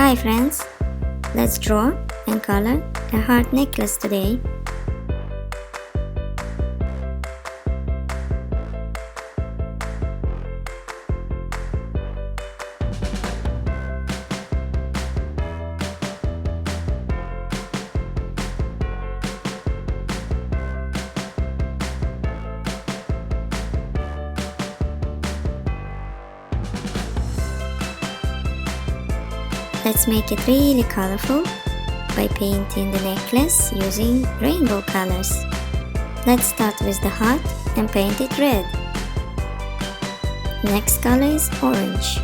Hi friends, let's draw and color a heart necklace today. Let's make it really colorful by painting the necklace using rainbow colors. Let's start with the heart and paint it red. Next color is orange.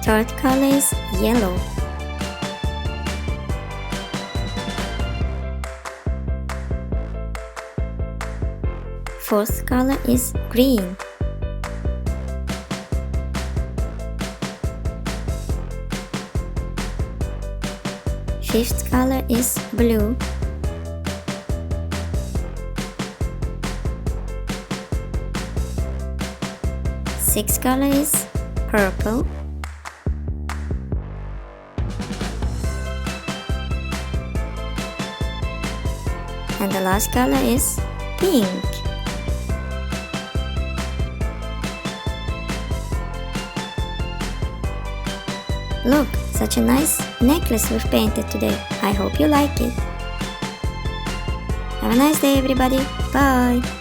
Third color is yellow. Fourth color is green. Fifth color is blue. Sixth color is purple. And the last color is pink. Look, such a nice necklace we've painted today. I hope you like it. Have a nice day everybody. Bye.